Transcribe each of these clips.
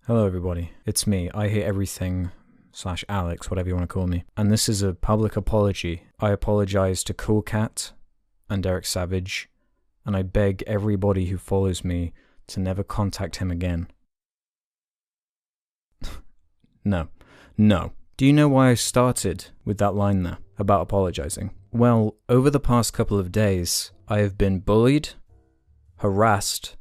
Hello everybody, it's me, I Hate Everything / Alex, whatever you want to call me. And this is a public apology. I apologize to Cool Cat and Derek Savage, and I beg everybody who follows me to never contact him again. No. Do you know why I started with that line there, about apologizing? Well, over the past couple of days, I have been bullied, harassed,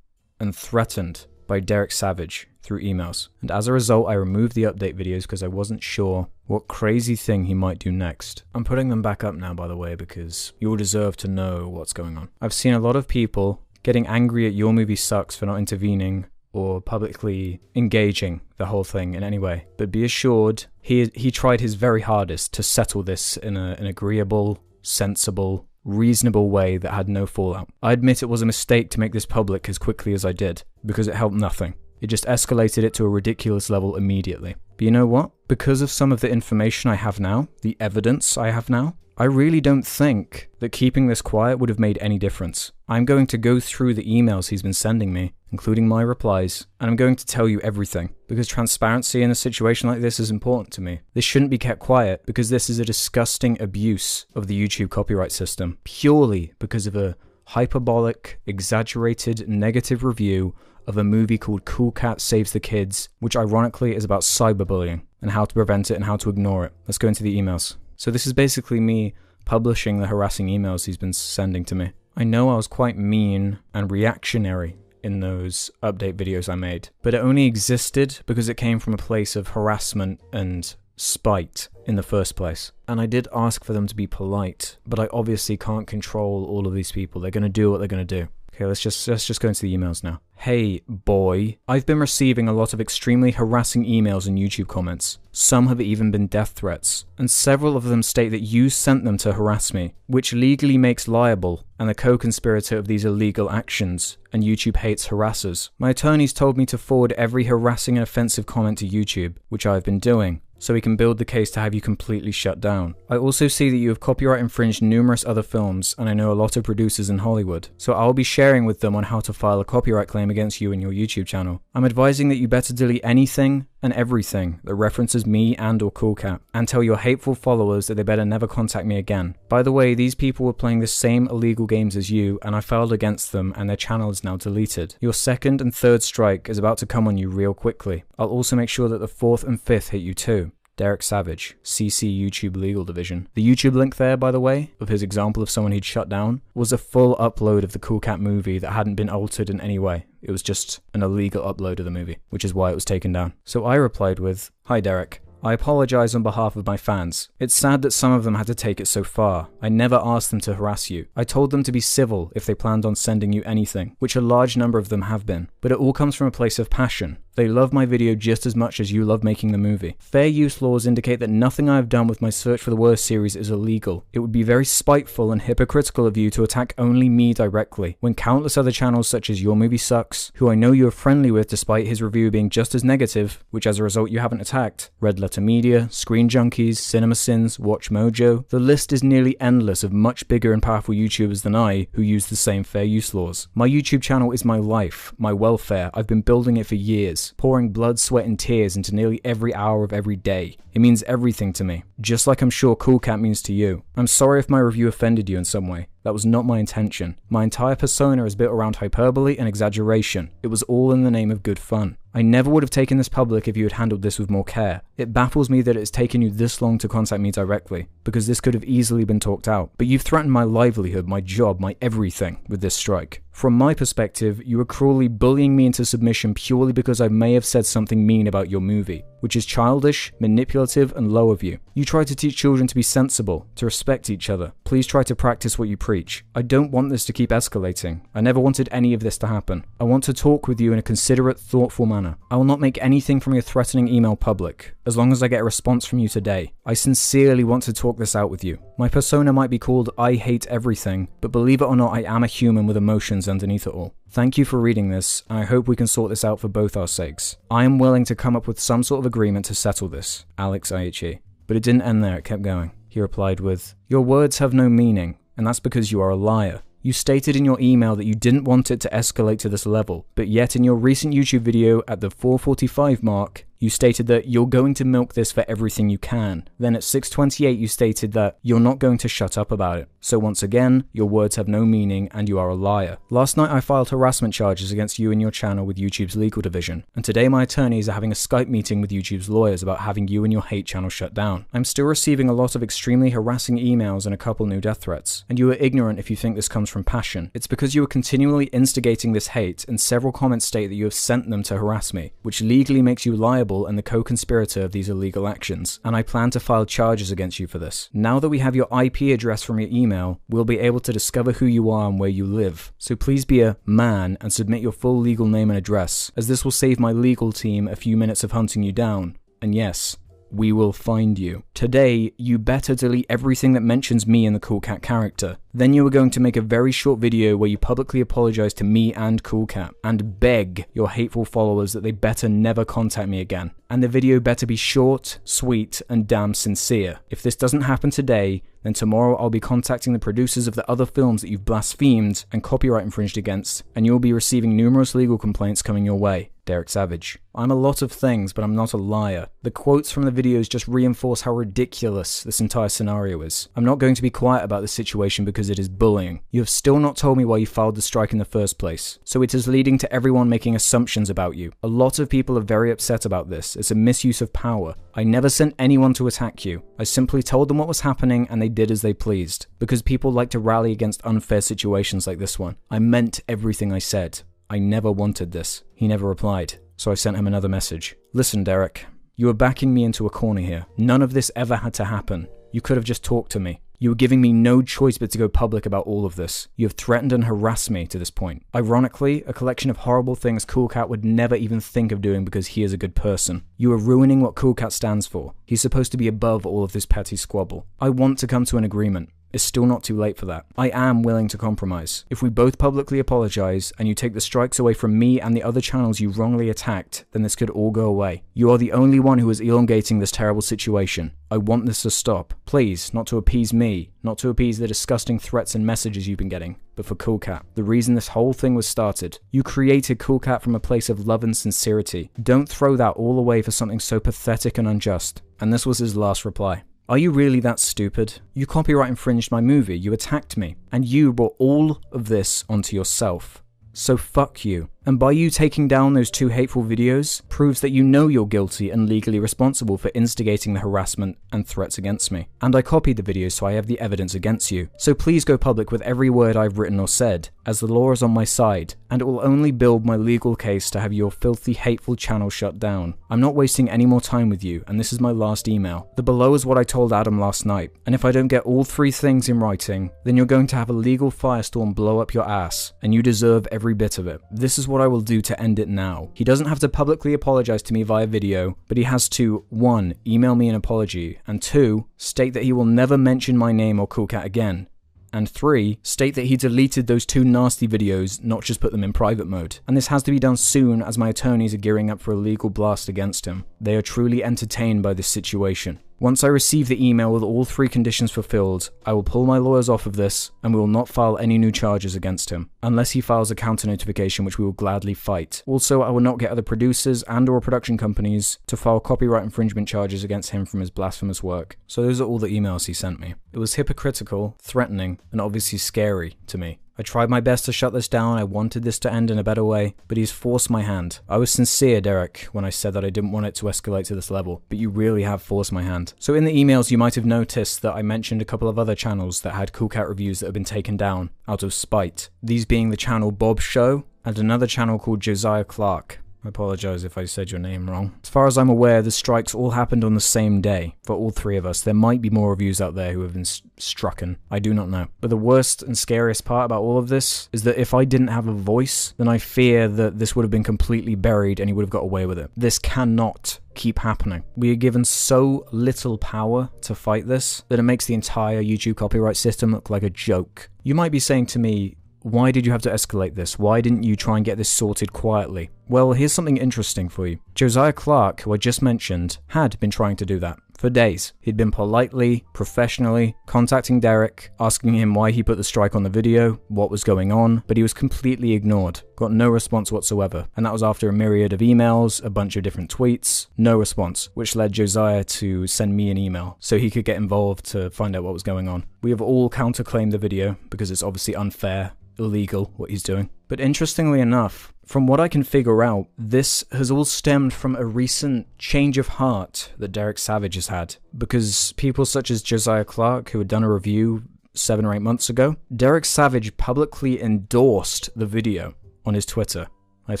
and threatened by Derek Savage through emails. And as a result, I removed the update videos because I wasn't sure what crazy thing he might do next. I'm putting them back up now, by the way, because you all deserve to know what's going on. I've seen a lot of people getting angry at Your Movie Sucks for not intervening or publicly engaging the whole thing in any way. But be assured, he tried his very hardest to settle this in an agreeable, sensible, reasonable way that had no fallout. I admit it was a mistake to make this public as quickly as I did, because it helped nothing. It just escalated it to a ridiculous level immediately. But you know what? Because of some of the information I have now, the evidence I have now, I really don't think that keeping this quiet would have made any difference. I'm going to go through the emails he's been sending me, including my replies, and I'm going to tell you everything, because transparency in a situation like this is important to me. This shouldn't be kept quiet, because this is a disgusting abuse of the YouTube copyright system, purely because of a hyperbolic, exaggerated, negative review of a movie called Cool Cat Saves the Kids, which ironically is about cyberbullying, and how to prevent it and how to ignore it. Let's go into the emails. So this is basically me publishing the harassing emails he's been sending to me. I know I was quite mean and reactionary in those update videos I made, but it only existed because it came from a place of harassment and spite in the first place. And I did ask for them to be polite, but I obviously can't control all of these people. They're going to do what they're going to do. Okay, let's just go into the emails now. Hey, boy. I've been receiving a lot of extremely harassing emails and YouTube comments. Some have even been death threats, and several of them state that you sent them to harass me, which legally makes liable and the co-conspirator of these illegal actions, and YouTube hates harassers. My attorneys told me to forward every harassing and offensive comment to YouTube, which I've been doing, so we can build the case to have you completely shut down. I also see that you have copyright infringed numerous other films, and I know a lot of producers in Hollywood, so I'll be sharing with them on how to file a copyright claim against you and your YouTube channel. I'm advising that you better delete anything and everything that references me and or Cool Cat, and tell your hateful followers that they better never contact me again. By the way, these people were playing the same illegal games as you, and I filed against them, and their channel is now deleted. Your second and third strike is about to come on you real quickly. I'll also make sure that the fourth and fifth hit you too. Derek Savage, CC YouTube Legal Division. The YouTube link there, by the way, of his example of someone he'd shut down, was a full upload of the Cool Cat movie that hadn't been altered in any way. It was just an illegal upload of the movie, which is why it was taken down. So I replied with, "Hi Derek. I apologize on behalf of my fans. It's sad that some of them had to take it so far. I never asked them to harass you. I told them to be civil if they planned on sending you anything, which a large number of them have been. But it all comes from a place of passion. They love my video just as much as you love making the movie. Fair use laws indicate that nothing I have done with my Search for the Worst series is illegal. It would be very spiteful and hypocritical of you to attack only me directly, when countless other channels such as Your Movie Sucks, who I know you are friendly with despite his review being just as negative, which as a result you haven't attacked, Red Letter Media, Screen Junkies, CinemaSins, Watch Mojo, the list is nearly endless of much bigger and powerful YouTubers than I who use the same fair use laws. My YouTube channel is my life, my welfare. I've been building it for years, pouring blood, sweat and tears into nearly every hour of every day. It means everything to me, just like I'm sure Cool Cat means to you. I'm sorry if my review offended you in some way. That was not my intention. My entire persona is built around hyperbole and exaggeration. It was all in the name of good fun. I never would have taken this public if you had handled this with more care. It baffles me that it's taken you this long to contact me directly, because this could have easily been talked out. But you've threatened my livelihood, my job, my everything with this strike. From my perspective, you are cruelly bullying me into submission purely because I may have said something mean about your movie, which is childish, manipulative, and low of you. You try to teach children to be sensible, to respect each other. Please try to practice what you preach. I don't want this to keep escalating. I never wanted any of this to happen. I want to talk with you in a considerate, thoughtful manner. I will not make anything from your threatening email public, as long as I get a response from you today. I sincerely want to talk this out with you. My persona might be called I Hate Everything, but believe it or not, I am a human with emotions underneath it all. Thank you for reading this, and I hope we can sort this out for both our sakes. I am willing to come up with some sort of agreement to settle this. Alex IHE. But it didn't end there, it kept going. He replied with, "Your words have no meaning, and that's because you are a liar. You stated in your email that you didn't want it to escalate to this level, but yet in your recent YouTube video at the 4:45 mark, you stated that you're going to milk this for everything you can. Then at 6:28 you stated that you're not going to shut up about it. So once again, your words have no meaning and you are a liar. Last night I filed harassment charges against you and your channel with YouTube's legal division, and today my attorneys are having a Skype meeting with YouTube's lawyers about having you and your hate channel shut down. I'm still receiving a lot of extremely harassing emails and a couple new death threats, and you are ignorant if you think this comes from passion. It's because you are continually instigating this hate, and several comments state that you have sent them to harass me, which legally makes you liable and the co-conspirator of these illegal actions, and I plan to file charges against you for this. Now that we have your IP address from your email, we'll be able to discover who you are and where you live. So please be a man and submit your full legal name and address, as this will save my legal team a few minutes of hunting you down. And yes, we will find you. Today, you better delete everything that mentions me and the Cool Cat character. Then you are going to make a very short video where you publicly apologize to me and Cool Cat, and beg your hateful followers that they better never contact me again. And the video better be short, sweet, and damn sincere. If this doesn't happen today, then tomorrow I'll be contacting the producers of the other films that you've blasphemed and copyright infringed against, and you'll be receiving numerous legal complaints coming your way. Derek Savage. I'm a lot of things, but I'm not a liar. The quotes from the videos just reinforce how ridiculous this entire scenario is. I'm not going to be quiet about this situation because it is bullying. You have still not told me why you filed the strike in the first place, so it is leading to everyone making assumptions about you. A lot of people are very upset about this. It's a misuse of power. I never sent anyone to attack you. I simply told them what was happening and they did as they pleased, because people like to rally against unfair situations like this one. I meant everything I said. I never wanted this. He never replied, so I sent him another message. Listen, Derek, you are backing me into a corner here. None of this ever had to happen. You could have just talked to me. You were giving me no choice but to go public about all of this. You have threatened and harassed me to this point. Ironically, a collection of horrible things Cool Cat would never even think of doing because he is a good person. You are ruining what Cool Cat stands for. He's supposed to be above all of this petty squabble. I want to come to an agreement. It's still not too late for that. I am willing to compromise. If we both publicly apologize and you take the strikes away from me and the other channels you wrongly attacked, then this could all go away. You are the only one who is elongating this terrible situation. I want this to stop. Please, not to appease me, not to appease the disgusting threats and messages you've been getting, but for Cool Cat, the reason this whole thing was started. You created Cool Cat from a place of love and sincerity. Don't throw that all away for something so pathetic and unjust. And this was his last reply. Are you really that stupid? You copyright infringed my movie, you attacked me, and you brought all of this onto yourself. So fuck you. And by you taking down those 2 hateful videos, proves that you know you're guilty and legally responsible for instigating the harassment and threats against me. And I copied the videos so I have the evidence against you. So please go public with every word I've written or said, as the law is on my side, and it will only build my legal case to have your filthy, hateful channel shut down. I'm not wasting any more time with you, and this is my last email. The below is what I told Adam last night, and if I don't get all 3 things in writing, then you're going to have a legal firestorm blow up your ass, and you deserve every bit of it. This is what I will do to end it now. He doesn't have to publicly apologize to me via video, but he has to 1. Email me an apology, and 2. State that he will never mention my name or Cool Cat again. And 3, state that he deleted those 2 nasty videos, not just put them in private mode. And this has to be done soon as my attorneys are gearing up for a legal blast against him. They are truly entertained by this situation. Once I receive the email with all 3 conditions fulfilled, I will pull my lawyers off of this and we will not file any new charges against him, unless he files a counter notification, which we will gladly fight. Also, I will not get other producers and or production companies to file copyright infringement charges against him from his blasphemous work. So those are all the emails he sent me. It was hypocritical, threatening, and obviously scary to me. I tried my best to shut this down. I wanted this to end in a better way, but he's forced my hand. I was sincere, Derek, when I said that I didn't want it to escalate to this level, but you really have forced my hand. So in the emails, you might have noticed that I mentioned a couple of other channels that had Cool Cat reviews that have been taken down out of spite. These being the channel Bob Show and another channel called Josiah Clark. I apologize if I said your name wrong. As far as I'm aware, the strikes all happened on the same day for all 3 of us. There might be more reviews out there who have been strucken. I do not know. But the worst and scariest part about all of this is that if I didn't have a voice, then I fear that this would have been completely buried and he would have got away with it. This cannot keep happening. We are given so little power to fight this that it makes the entire YouTube copyright system look like a joke. You might be saying to me, why did you have to escalate this? Why didn't you try and get this sorted quietly? Well, here's something interesting for you. Josiah Clark, who I just mentioned, had been trying to do that For days. He'd been politely, professionally contacting Derek, asking him why he put the strike on the video, what was going on, but he was completely ignored. Got no response whatsoever. And that was after a myriad of emails, a bunch of different tweets, no response, which led Josiah to send me an email so he could get involved to find out what was going on. We have all counterclaimed the video because it's obviously unfair, illegal what he's doing. But interestingly enough, from what I can figure out, this has all stemmed from a recent change of heart that Derek Savage has had. Because people such as Josiah Clark, who had done a review 7 or 8 months ago, Derek Savage publicly endorsed the video on his Twitter. I have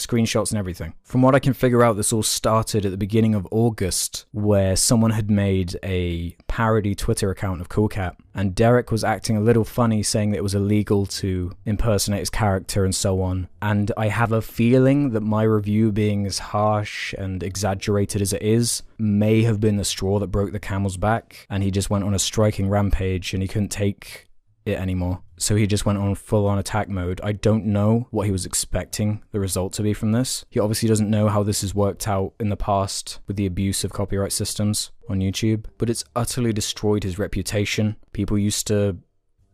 screenshots and everything. From what I can figure out, this all started at the beginning of August, where someone had made a parody Twitter account of Cool Cat, and Derek was acting a little funny, saying that it was illegal to impersonate his character and so on. And I have a feeling that my review, being as harsh and exaggerated as it is, may have been the straw that broke the camel's back, and he just went on a striking rampage and he couldn't take it anymore. So he just went on full-on attack mode. I don't know what he was expecting the result to be from this. He obviously doesn't know how this has worked out in the past with the abuse of copyright systems on YouTube, but it's utterly destroyed his reputation. People used to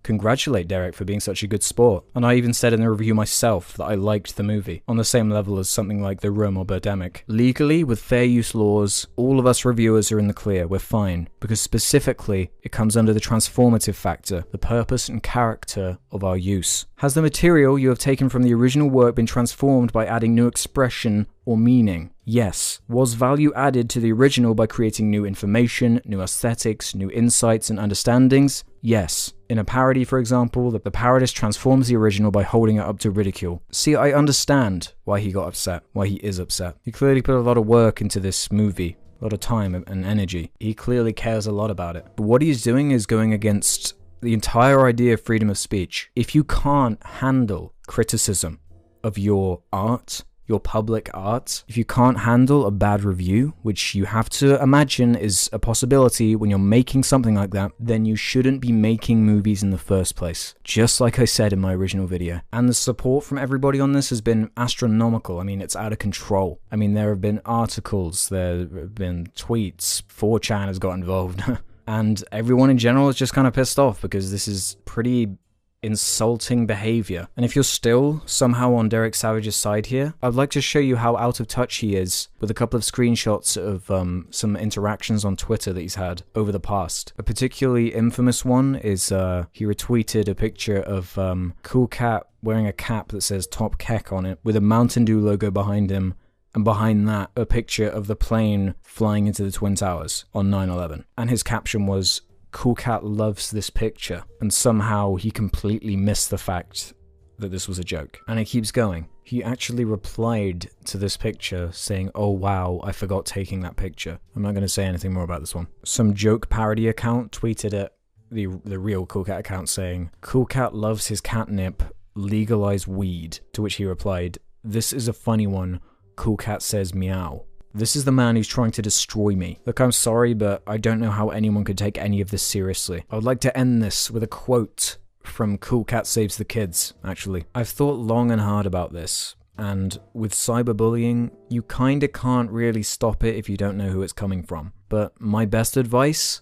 congratulate Derek for being such a good sport. And I even said in the review myself that I liked the movie, on the same level as something like The Room or Birdemic. Legally, with fair use laws, all of us reviewers are in the clear, we're fine, because specifically, it comes under the transformative factor, the purpose and character of our use. Has the material you have taken from the original work been transformed by adding new expression or meaning? Yes. Was value added to the original by creating new information, new aesthetics, new insights and understandings? Yes. In a parody, for example, the parodist transforms the original by holding it up to ridicule. See, I understand why he got upset, why he is upset. He clearly put a lot of work into this movie, a lot of time and energy. He clearly cares a lot about it. But what he's doing is going against the entire idea of freedom of speech. If you can't handle criticism of your art, your public art, if you can't handle a bad review, which you have to imagine is a possibility when you're making something like that, then you shouldn't be making movies in the first place. Just like I said in my original video. And the support from everybody on this has been astronomical. I mean, it's out of control. I mean, there have been articles, there have been tweets, 4chan has got involved. And everyone in general is just kind of pissed off because this is pretty insulting behavior. And if you're still somehow on Derek Savage's side here, I'd like to show you how out of touch he is with a couple of screenshots of some interactions on Twitter that he's had over the past. A particularly infamous one is he retweeted a picture of Cool Cat wearing a cap that says Top Keck on it with a Mountain Dew logo behind him, and behind that a picture of the plane flying into the Twin Towers on 9/11. And his caption was, Cool Cat loves this picture, and somehow he completely missed the fact that this was a joke. And it keeps going. He actually replied to this picture saying, oh wow, I forgot taking that picture. I'm not going to say anything more about this one. Some joke parody account tweeted at the real Cool Cat account saying, Cool Cat loves his catnip, legalize weed. To which he replied, this is a funny one, Cool Cat says meow. This is the man who's trying to destroy me. Look, I'm sorry, but I don't know how anyone could take any of this seriously. I would like to end this with a quote from Cool Cat Saves the Kids, actually. I've thought long and hard about this, and with cyberbullying, you kinda can't really stop it if you don't know who it's coming from. But my best advice?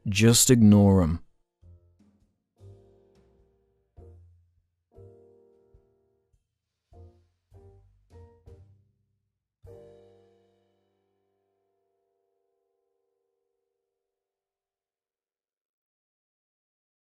Just ignore them.